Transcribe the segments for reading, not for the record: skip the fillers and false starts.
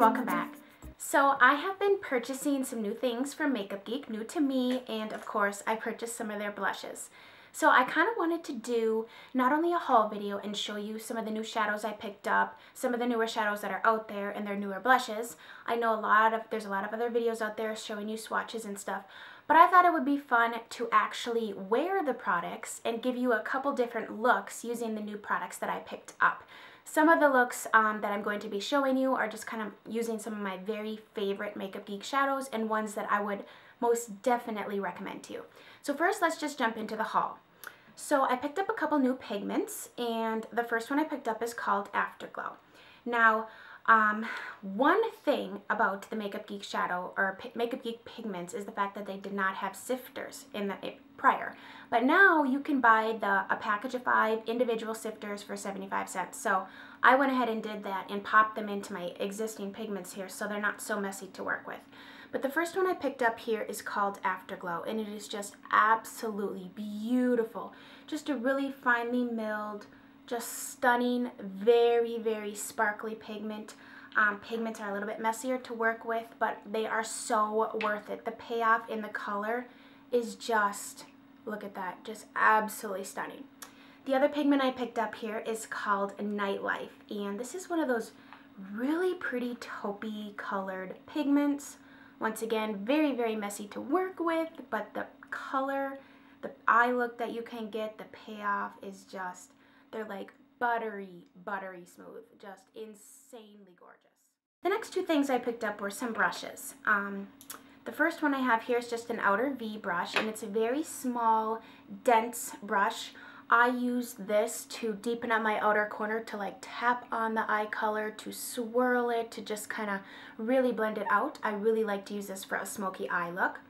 welcome back. So I have been purchasing some new things from Makeup Geek, new to me, and of course I purchased some of their blushes. So I kind of wanted to do not only a haul video and show you some of the new shadows I picked up, some of the newer shadows that are out there and their newer blushes. I know there's a lot of other videos out there showing you swatches and stuff, but I thought it would be fun to actually wear the products and give you a couple different looks using the new products that I picked up. Some of the looks that I'm going to be showing you are just kind of using some of my very favorite Makeup Geek shadows and ones that I would most definitely recommend to you. So first, let's just jump into the haul. So I picked up a couple new pigments, and the first one I picked up is called Afterglow. Now, one thing about the Makeup Geek shadow or Makeup Geek pigments is the fact that they did not have sifters in the prior. But now you can buy a package of 5 individual sifters for 75 cents. So I went ahead and did that and popped them into my existing pigments here so they're not so messy to work with. But the first one I picked up here is called Afterglow, and it is just absolutely beautiful. Just a really finely milled, just stunning, very, very sparkly pigment. Pigments are a little bit messier to work with, but they are so worth it. The payoff in the color is just, look at that, just absolutely stunning. The other pigment I picked up here is called Nightlife, and this is one of those really pretty taupey colored pigments. Once again, very, very messy to work with, but the color, the eye look that you can get, the payoff is just, they're like buttery, buttery smooth, just insanely gorgeous. The next two things I picked up were some brushes. The first one I have here is just an outer V brush, and it's a very small, dense brush. I use this to deepen up my outer corner, to like tap on the eye color, to swirl it, to just kind of really blend it out. I really like to use this for a smoky eye look.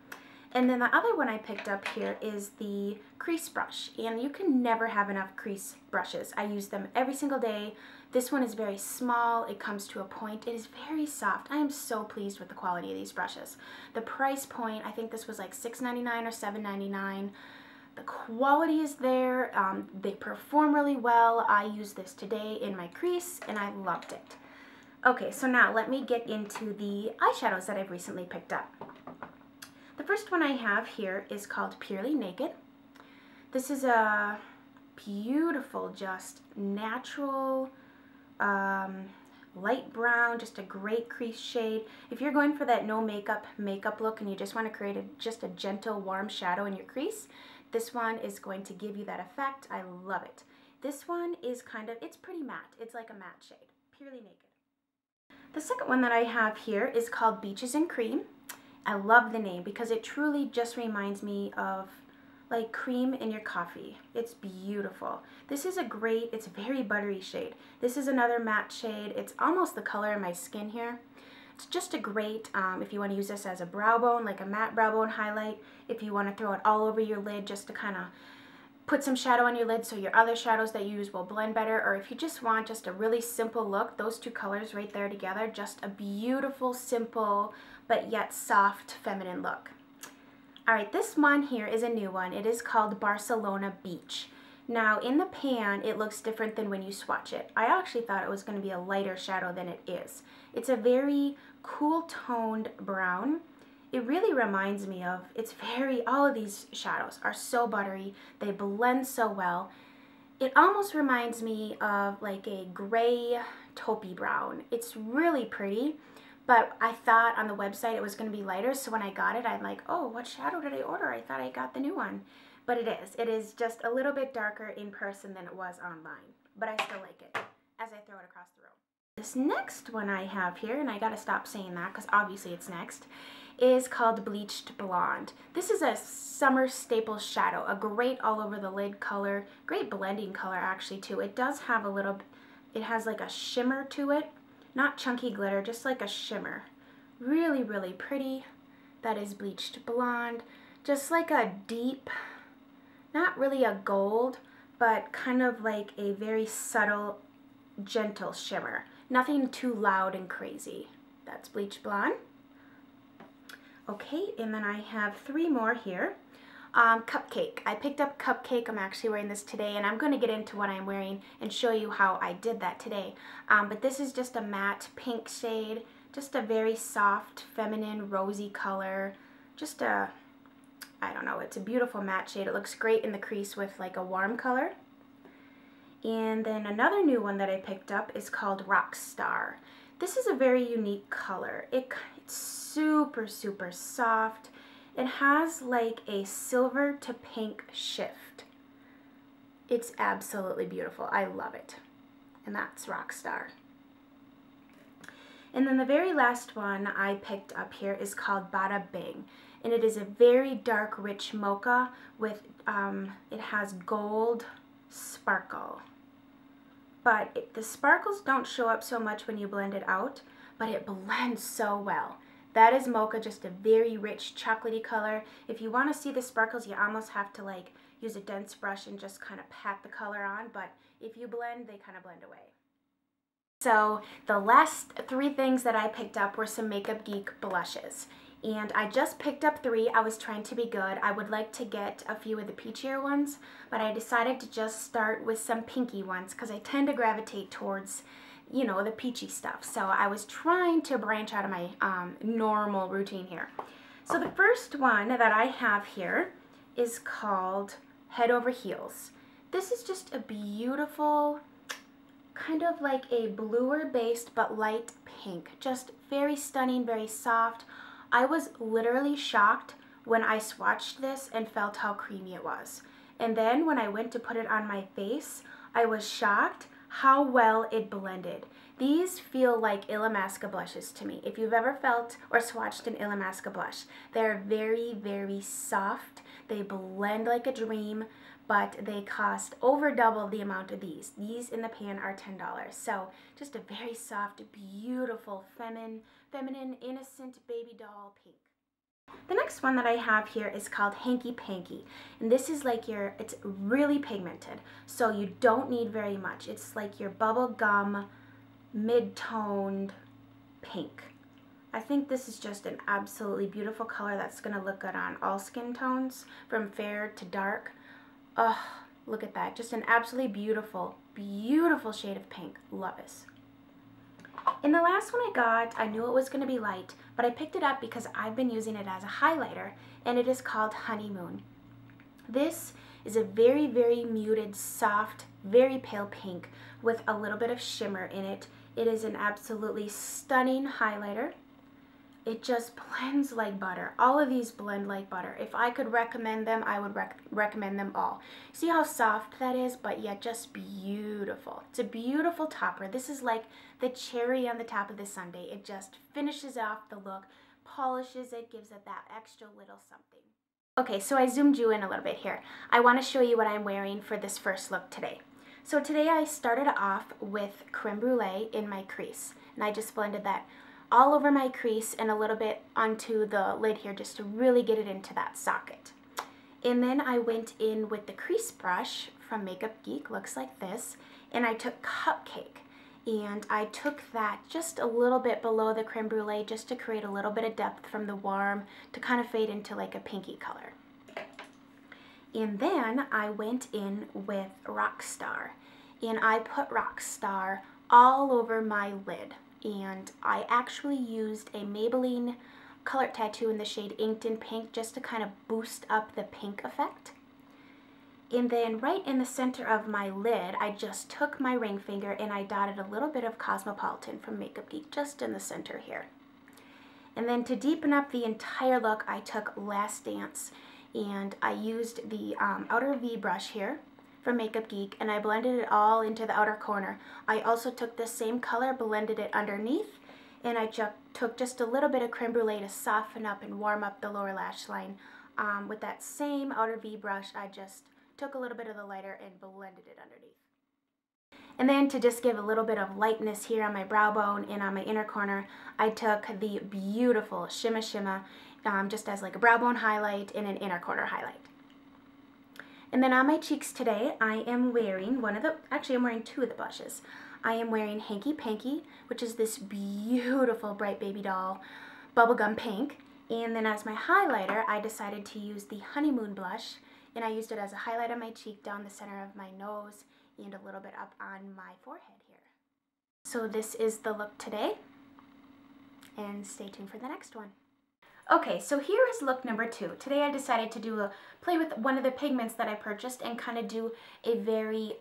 And then the other one I picked up here is the crease brush, and you can never have enough crease brushes. I use them every single day. This one is very small, it comes to a point, it is very soft. I am so pleased with the quality of these brushes. The price point, I think this was like $6.99 or $7.99. The quality is there, they perform really well. I used this today in my crease and I loved it. Okay, so now let me get into the eyeshadows that I've recently picked up. The first one I have here is called Purely Naked. This is a beautiful, just natural, light brown, just a great crease shade. If you're going for that no makeup look and you just want to create just a gentle, warm shadow in your crease, this one is going to give you that effect. I love it. This one is it's pretty matte. It's like a matte shade. Purely Naked. The second one that I have here is called Beaches and Cream. I love the name because it truly just reminds me of like cream in your coffee. It's beautiful. This is it's a very buttery shade. This is another matte shade. It's almost the color of my skin here. It's just a great, if you want to use this as a brow bone, like a matte brow bone highlight, if you want to throw it all over your lid just to kind of put some shadow on your lid so your other shadows that you use will blend better, or if you just want just a really simple look, those two colors right there together, just a beautiful, simple, but yet soft, feminine look. Alright, this one here is a new one. It is called Barcelona Beach. Now, in the pan, it looks different than when you swatch it. I actually thought it was going to be a lighter shadow than it is. It's a very cool toned brown. It really reminds me of, all of these shadows are so buttery. They blend so well. It almost reminds me of like a gray taupey brown. It's really pretty. But I thought on the website it was going to be lighter, so when I got it, I'm like, oh, what shadow did I order? I thought I got the new one. But it is. It is just a little bit darker in person than it was online. But I still like it as I throw it across the room. This next one I have here, and I gotta stop saying that because obviously it's next, is called Bleached Blonde. This is a summer staple shadow, a great all over the lid color, great blending color actually too. It does have it has like a shimmer to it. Not chunky glitter, just like a shimmer. Really, really pretty. That is Bleached Blonde. Just like a deep, not really a gold, but kind of like a very subtle, gentle shimmer. Nothing too loud and crazy. That's Bleached Blonde. Okay, and then I have 3 more here. Cupcake. I picked up Cupcake. I'm actually wearing this today, and I'm going to get into what I'm wearing and show you how I did that today. But this is just a matte pink shade, Just a very soft, feminine, rosy color. Just a, I don't know, it's a beautiful matte shade. It looks great in the crease with like a warm color. And then another new one that I picked up is called Rockstar. This is a very unique color. It's super, super soft. It has like a silver to pink shift. It's absolutely beautiful. I love it. And that's Rockstar. And then the very last one I picked up here is called Bada Bing. And it is a very dark, rich mocha with, it has gold sparkle. But the sparkles don't show up so much when you blend it out, but it blends so well. That is mocha, just a very rich chocolatey color. If you want to see the sparkles, you almost have to like use a dense brush and just kind of pat the color on, but if you blend, they kind of blend away. So the last 3 things that I picked up were some Makeup Geek blushes. And I just picked up 3. I was trying to be good. I would like to get a few of the peachier ones, but I decided to just start with some pinky ones because I tend to gravitate towards, you know, the peachy stuff. So I was trying to branch out of my normal routine here. So the first one that I have here is called Head Over Heels. This is just a beautiful, kind of like a bluer based but light pink. Just very stunning, very soft. I was literally shocked when I swatched this and felt how creamy it was. And then when I went to put it on my face, I was shocked how well it blended. These feel like Illamasqua blushes to me. If you've ever felt or swatched an Illamasqua blush, they're very, very soft. They blend like a dream, but they cost over double the amount of these. These in the pan are $10. So just a very soft, beautiful, feminine, innocent baby doll pink. The next one that I have here is called Hanky Panky. And this is like it's really pigmented. So you don't need very much. It's like your bubble gum, mid-toned pink. I think this is just an absolutely beautiful color that's gonna look good on all skin tones, from fair to dark. Oh, look at that. Just an absolutely beautiful, beautiful shade of pink. Love this. And the last one I got, I knew it was going to be light, but I picked it up because I've been using it as a highlighter, and it is called Honeymoon. This is a very, very muted, soft, very pale pink with a little bit of shimmer in it. It is an absolutely stunning highlighter. It just blends like butter. All of these blend like butter. If I could recommend them, I would recommend them all. See how soft that is, but yet just beautiful. It's a beautiful topper. This is like the cherry on the top of the sundae. It just finishes off the look, polishes it, gives it that extra little something. Okay, so I zoomed you in a little bit here. I want to show you what I'm wearing for this first look today. So today I started off with creme brulee in my crease, and I just blended that all over my crease and a little bit onto the lid here just to really get it into that socket. And then I went in with the crease brush from Makeup Geek, looks like this, and I took Cupcake. And I took that just a little bit below the creme brulee just to create a little bit of depth from the warm to kind of fade into like a pinky color. And then I went in with Rockstar, and I put Rockstar all over my lid. And I actually used a Maybelline Color Tattoo in the shade Inked in Pink just to kind of boost up the pink effect. And then right in the center of my lid, I just took my ring finger and I dotted a little bit of Cosmopolitan from Makeup Geek just in the center here. And then to deepen up the entire look, I took Last Dance, and I used the outer V brush here from Makeup Geek, and I blended it all into the outer corner. I also took the same color, blended it underneath, and I took just a little bit of creme brulee to soften up and warm up the lower lash line. With that same outer V brush, I just took a little bit of the lighter and blended it underneath. And then to just give a little bit of lightness here on my brow bone and on my inner corner, I took the beautiful Shimma Shimma just as like a brow bone highlight and an inner corner highlight. And then on my cheeks today, I am wearing I'm wearing 2 of the blushes. I am wearing Hanky Panky, which is this beautiful bright baby doll bubblegum pink. And then as my highlighter, I decided to use the Honeymoon blush, and I used it as a highlight on my cheek, down the center of my nose, and a little bit up on my forehead here. So this is the look today. and stay tuned for the next one. Okay, so here is look number 2. Today I decided to play with one of the pigments that I purchased and kind of do a very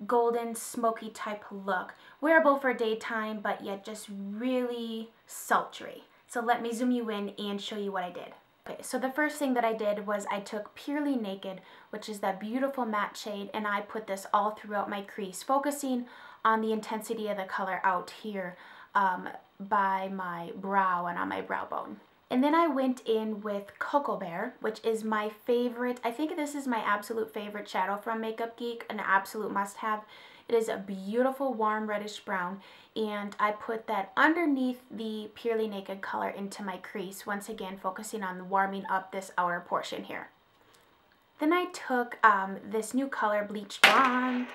golden smoky type look. Wearable for daytime, but yet just really sultry. So let me zoom you in and show you what I did. Okay, so the first thing that I did was I took Purely Naked, which is that beautiful matte shade, and I put this all throughout my crease, focusing on the intensity of the color out here by my brow and on my brow bone. And then I went in with Cocoa Bear, which is my favorite. I think this is my absolute favorite shadow from Makeup Geek, an absolute must-have. It is a beautiful warm reddish brown, and I put that underneath the Purely Naked color into my crease, once again focusing on warming up this outer portion here. Then I took this new color, Bleach Blonde.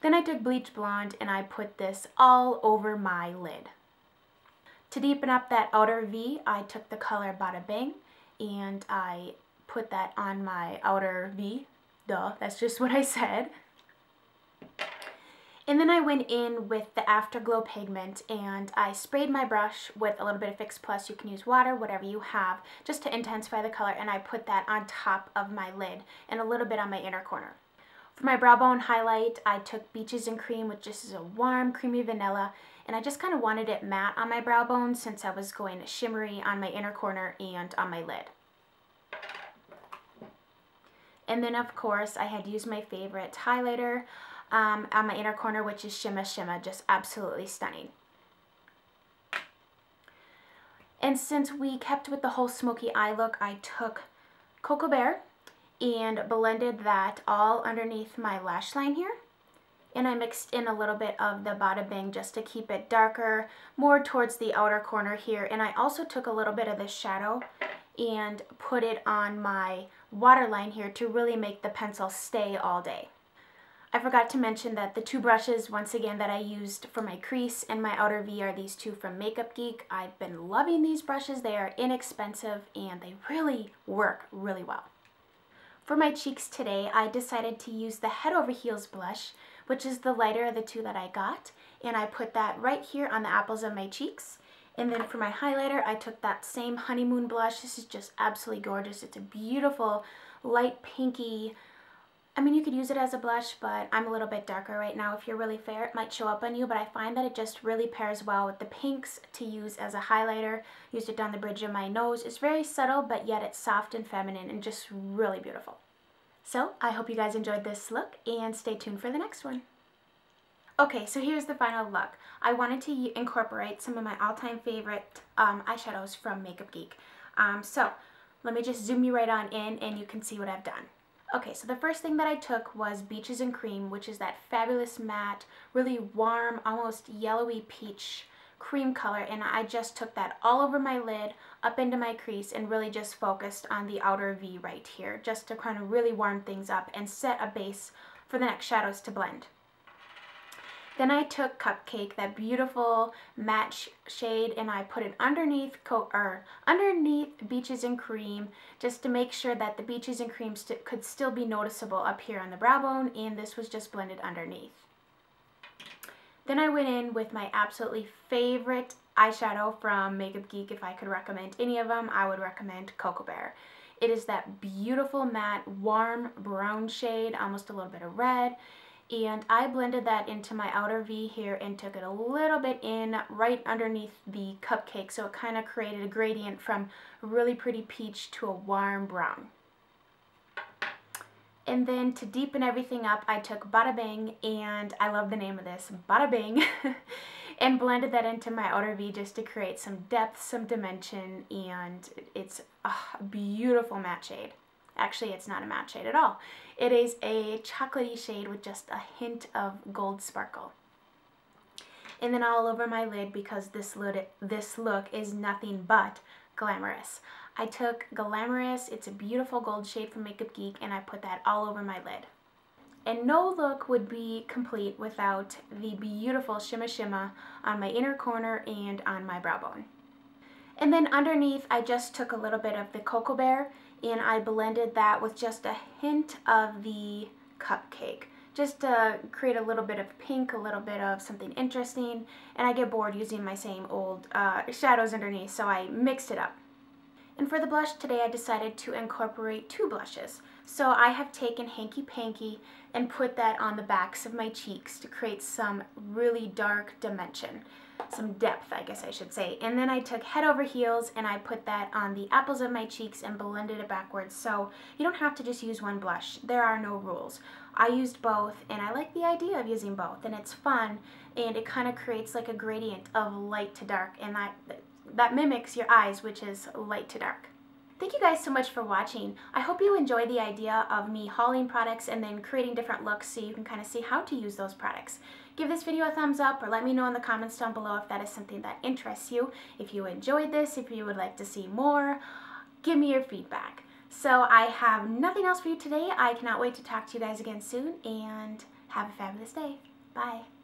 Then I took Bleach Blonde and I put this all over my lid. To deepen up that outer V, I took the color Bada Bang and I put that on my outer V. Duh, that's just what I said. And then I went in with the Afterglow pigment and I sprayed my brush with a little bit of Fix Plus. You can use water, whatever you have, just to intensify the color, and I put that on top of my lid and a little bit on my inner corner. For my brow bone highlight, I took Beaches and Cream, which just is a warm, creamy vanilla, and I just kind of wanted it matte on my brow bone since I was going shimmery on my inner corner and on my lid. And then, of course, I had used my favorite highlighter on my inner corner, which is Shimma Shimma, just absolutely stunning. And since we kept with the whole smoky eye look, I took Cocoa Bear and blended that all underneath my lash line here. And I mixed in a little bit of the Bada Bang just to keep it darker, more towards the outer corner here. And I also took a little bit of this shadow and put it on my waterline here to really make the pencil stay all day. I forgot to mention that the two brushes, once again, that I used for my crease and my outer V are these two from Makeup Geek. I've been loving these brushes. They are inexpensive and they really work really well. For my cheeks today, I decided to use the Head Over Heels blush, which is the lighter of the two that I got, and I put that right here on the apples of my cheeks. And then for my highlighter, I took that same Honeymoon blush. This is just absolutely gorgeous. It's a beautiful light pinky. I mean, you could use it as a blush, but I'm a little bit darker right now. If you're really fair, it might show up on you, but I find that it just really pairs well with the pinks to use as a highlighter. Used it down the bridge of my nose. It's very subtle, but yet it's soft and feminine and just really beautiful. So I hope you guys enjoyed this look and stay tuned for the next one. Okay, so here's the final look. I wanted to incorporate some of my all-time favorite eyeshadows from Makeup Geek. So let me just zoom you right on in and you can see what I've done. Okay, so the first thing that I took was Beaches and Cream, which is that fabulous matte, really warm, almost yellowy peach cream color, and I just took that all over my lid, up into my crease, and really just focused on the outer V right here, just to kind of really warm things up and set a base for the next shadows to blend. Then I took Cupcake, that beautiful matte shade, and I put it underneath Beaches and Cream, just to make sure that the Beaches and Cream could still be noticeable up here on the brow bone, and this was just blended underneath. Then I went in with my absolutely favorite eyeshadow from Makeup Geek. If I could recommend any of them, I would recommend Cocoa Bear. It is that beautiful matte, warm brown shade, almost a little bit of red. And I blended that into my outer V here and took it a little bit in right underneath the Cupcake, so it kind of created a gradient from a really pretty peach to a warm brown. And then to deepen everything up, I took Bada Bang, and I love the name of this, Bada Bang, and blended that into my outer V just to create some depth, some dimension, and it's a beautiful matte shade. Actually, it's not a matte shade at all. It is a chocolatey shade with just a hint of gold sparkle. And then all over my lid, because this look is nothing but glamorous. I took Glamorous, it's a beautiful gold shade from Makeup Geek, and I put that all over my lid. And no look would be complete without the beautiful Shimma Shimma on my inner corner and on my brow bone. And then underneath, I just took a little bit of the Cocoa Bear and I blended that with just a hint of the Cupcake, just to create a little bit of pink, a little bit of something interesting, and I get bored using my same old shadows underneath, so I mixed it up. And for the blush today, I decided to incorporate 2 blushes. So I have taken Hanky Panky and put that on the backs of my cheeks to create some really dark dimension. Some depth, I guess I should say. And then I took Head Over Heels and I put that on the apples of my cheeks and blended it backwards. So you don't have to just use one blush. There are no rules. I used both, and I like the idea of using both, and it's fun, and it kind of creates like a gradient of light to dark, and that mimics your eyes, which is light to dark. Thank you guys so much for watching. I hope you enjoy the idea of me hauling products and then creating different looks so you can kind of see how to use those products. Give this video a thumbs up or let me know in the comments down below if that is something that interests you. If you enjoyed this, if you would like to see more, give me your feedback. So I have nothing else for you today. I cannot wait to talk to you guys again soon, and have a fabulous day. Bye.